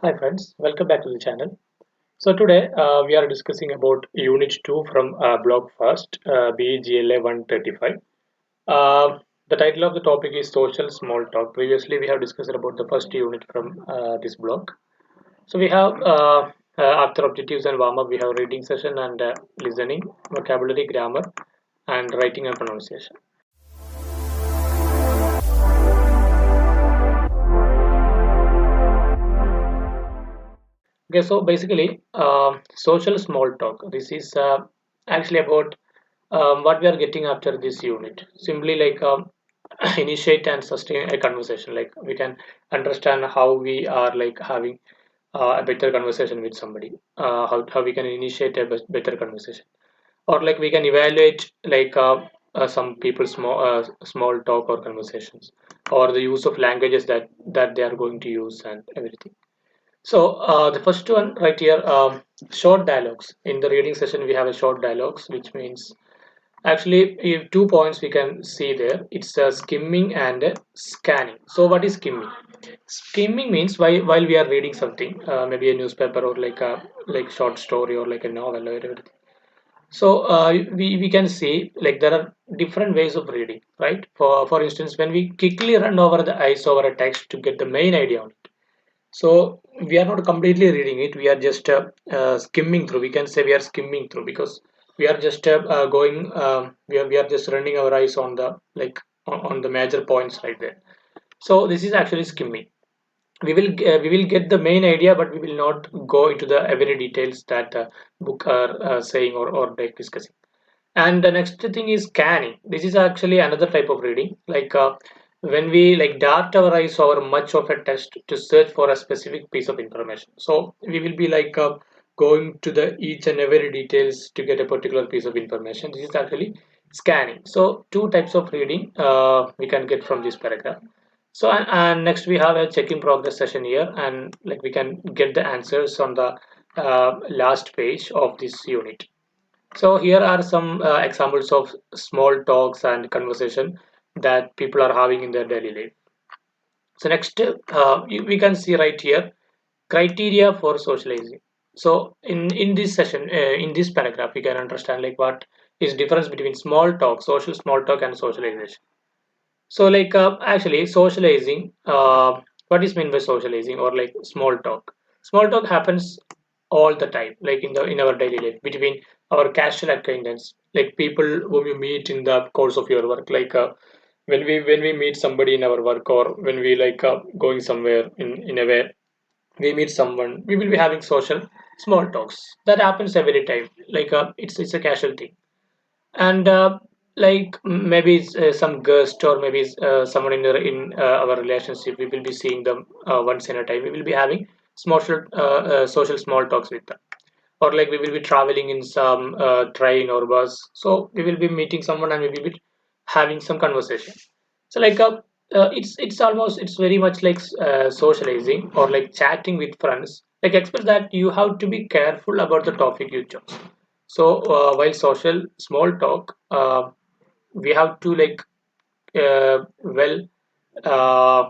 Hi friends, welcome back to the channel. So today we are discussing about Unit 2 from Block First, BGLA 135. The title of the topic is Social Small Talk. Previously we have discussed about the first unit from this block. So we have after objectives and warm-up we have reading session and listening, vocabulary, grammar and writing and pronunciation. Okay, so basically, social small talk. This is actually about what we are getting after this unit. Simply like initiate and sustain a conversation. Like we can understand how we are like having a better conversation with somebody. How we can initiate a better conversation, or like we can evaluate like some people small talk or conversations, or the use of languages that they are going to use and everything. So the first one right here, short dialogues. In the reading session, we have a short dialogues, which means actually if 2 points we can see there. It's skimming and scanning. So what is skimming? Skimming means while we are reading something, maybe a newspaper or like a like short story or like a novel or everything. So we can see like there are different ways of reading, right? For instance, when we quickly run over the eyes over a text to get the main idea on it, so we are not completely reading it. We are just skimming through. We can say we are skimming through because we are just going. We are just running our eyes on the like on the major points right there. So this is actually skimming. We will get the main idea, but we will not go into the every details that book are saying or like discussing. And the next thing is scanning. This is actually another type of reading. Like when we like dart our eyes over much of a text to search for a specific piece of information. So we will be like going to the each and every details to get a particular piece of information. This is actually scanning. So two types of reading we can get from this paragraph. So and next we have a check in progress session here, and like we can get the answers on the last page of this unit. So here are some examples of small talks and conversation that people are having in their daily life. So next, we can see right here criteria for socializing. So in this session, in this paragraph, we can understand like what is difference between small talk, social small talk, and socialization. So like actually socializing, what is meant by socializing or like small talk? Small talk happens all the time, like in our daily life between our casual acquaintance, like people whom you meet in the course of your work, like when we meet somebody in our work or when we like going somewhere in a way we meet someone, we will be having social small talks. That happens every time, like it's a casual thing. And like maybe it's, some guest or maybe it's, someone in our relationship, we will be seeing them once in a time, we will be having social small talks with them. Or like we will be traveling in some train or bus, so we will be meeting someone and we will be having some conversation. So like it's almost it's very much like socializing or like chatting with friends, like express that you have to be careful about the topic you chose. So while social small talk, we have to like well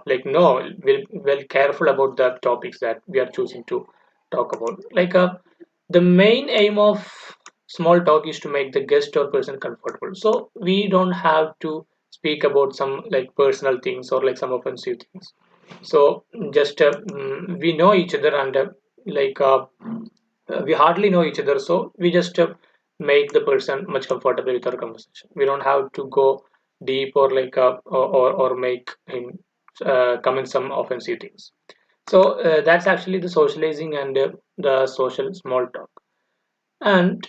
like no well careful about the topics that we are choosing to talk about. Like the main aim of small talk is to make the guest or person comfortable. So we don't have to speak about some like personal things or like some offensive things. So just we know each other, and like we hardly know each other, so we just make the person much comfortable with our conversation. We don't have to go deep or like or make him comment some offensive things. So that's actually the socializing and the social small talk. And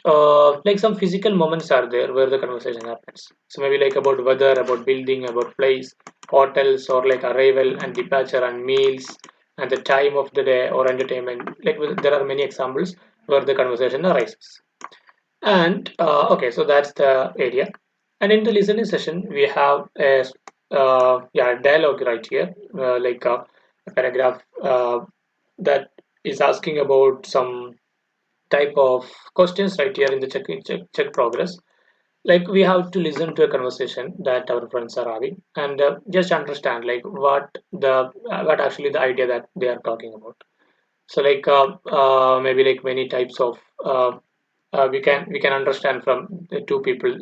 like some physical moments are there where the conversation happens. So maybe like about weather, about building, about place, hotels, or like arrival and departure and meals and the time of the day or entertainment. Like there are many examples where the conversation arises. And okay, so that's the area. And in the listening session, we have a yeah dialogue right here, like a paragraph that is asking about some type of questions right here in the check progress. Like we have to listen to a conversation that our friends are having and just understand like what actually the idea that they are talking about. So like maybe like many types of we can understand from the two people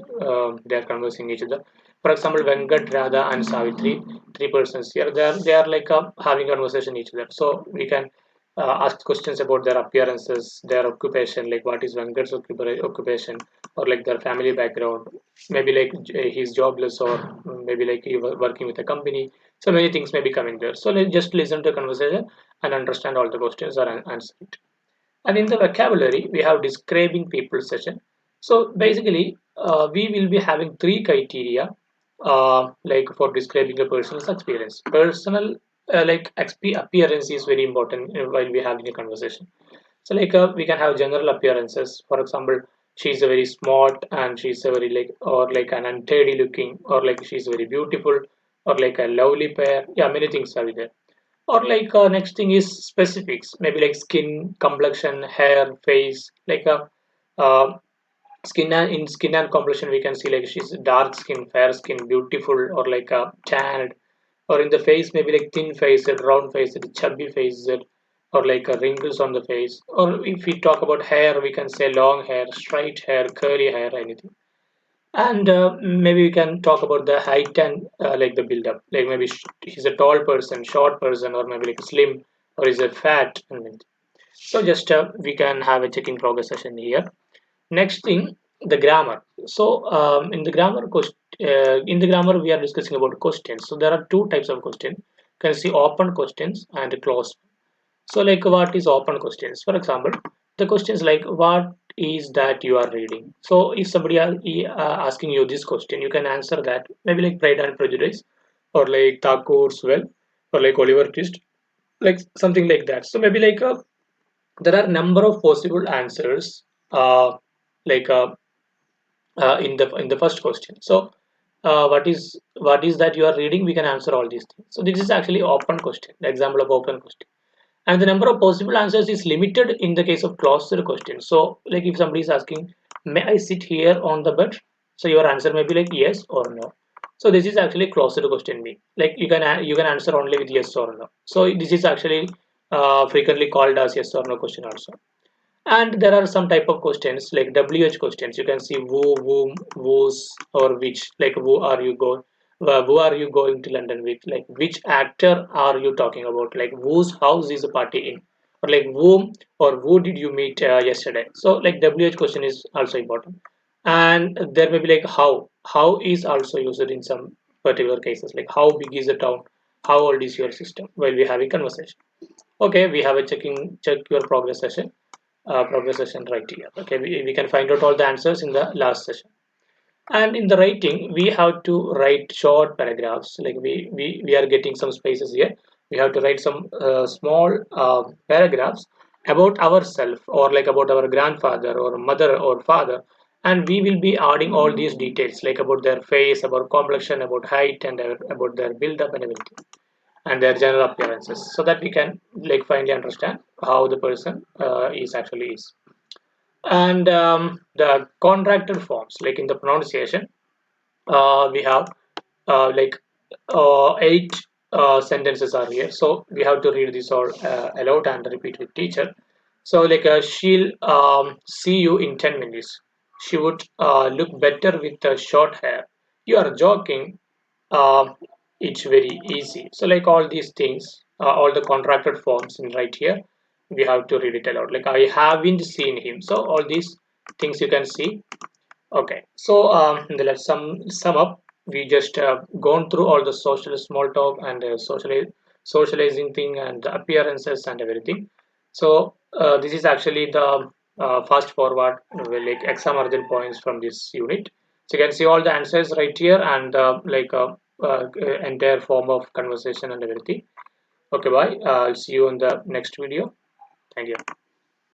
they are conversing each other. For example, Venkat, Radha, and Savitri, three persons here. They are like having conversation each other. So we can ask questions about their appearances, their occupation, like what is Venkat's occupation, or like their family background. Maybe like he's jobless, or maybe like he working with a company. So many things may be coming there. So let's just listen to a conversation and understand all the questions or answer it. And in the vocabulary, we have describing people session. So basically, we will be having three criteria, like for describing a person's experience. Personal, like appearance is very important while we having a conversation. So like we can have general appearances. For example, she's a very smart and she's a very like or like an untidy looking, or like she's very beautiful, or like a lovely pair. Yeah, many things are there. Or like next thing is specifics, maybe like skin, complexion, hair, face, like uh, skin and in skin and complexion we can see like she's dark skin, fair skin, beautiful, or like tanned. Or in the face, maybe like thin face, round face, chubby face, or like wrinkles on the face. Or if we talk about hair, we can say long hair, straight hair, curly hair, anything. And maybe we can talk about the height and like the build up. Like maybe he's a tall person, short person, or maybe like slim, or is a fat. And so just we can have a checking progress session here. Next thing, the grammar. So in the grammar we are discussing about questions. So there are two types of questions. You can see open questions and closed. So like what is open questions? For example, the questions like what is that you are reading? So if somebody are asking you this question, you can answer that maybe like Pride and Prejudice, or like Thakur's Well, or like Oliver Twist, like something like that. So maybe like there are number of possible answers like in the first question. So what is that you are reading? We can answer all these things. So this is actually open question, the example of open question. And the number of possible answers is limited in the case of closed question. So like if somebody is asking, may I sit here on the bed? So your answer may be like yes or no. So this is actually closed question me. Like you can answer only with yes or no. So this is actually frequently called as yes or no question also. And there are some type of questions like WH questions. You can see who, whom, whose, or which. Like who are you going to London with? Like which actor are you talking about? Like whose house is the party in? Or like whom or who did you meet yesterday? So like WH question is also important. And there may be like how. How is also used in some particular cases. Like how big is the town? How old is your system? While we have a conversation. Okay, we have a check your progress session right here. Okay, we can find out all the answers in the last session. And in the writing, we have to write short paragraphs. Like we are getting some spaces here. We have to write some small paragraphs about ourselves, or like about our grandfather or mother or father. And we will be adding all these details like about their face, about complexion, about height, and about their build up and everything, and their general appearances, so that we can like finally understand how the person is actually is. And the contracted forms, like in the pronunciation, we have like eight sentences are here, so we have to read this all aloud and repeat with teacher. So like she'll see you in 10 minutes. She would look better with short hair. You are joking. uh, it's very easy. So like all these things, all the contracted forms in right here, we have to read it aloud. Like I haven't seen him. So all these things you can see. Okay, so let's sum up. We just gone through all the social small talk and socializing thing and the appearances and everything. So this is actually the fast forward like exam urgent points from this unit. So you can see all the answers right here, and like entire form of conversation and everything. Okay, bye. I'll see you in the next video. Thank you.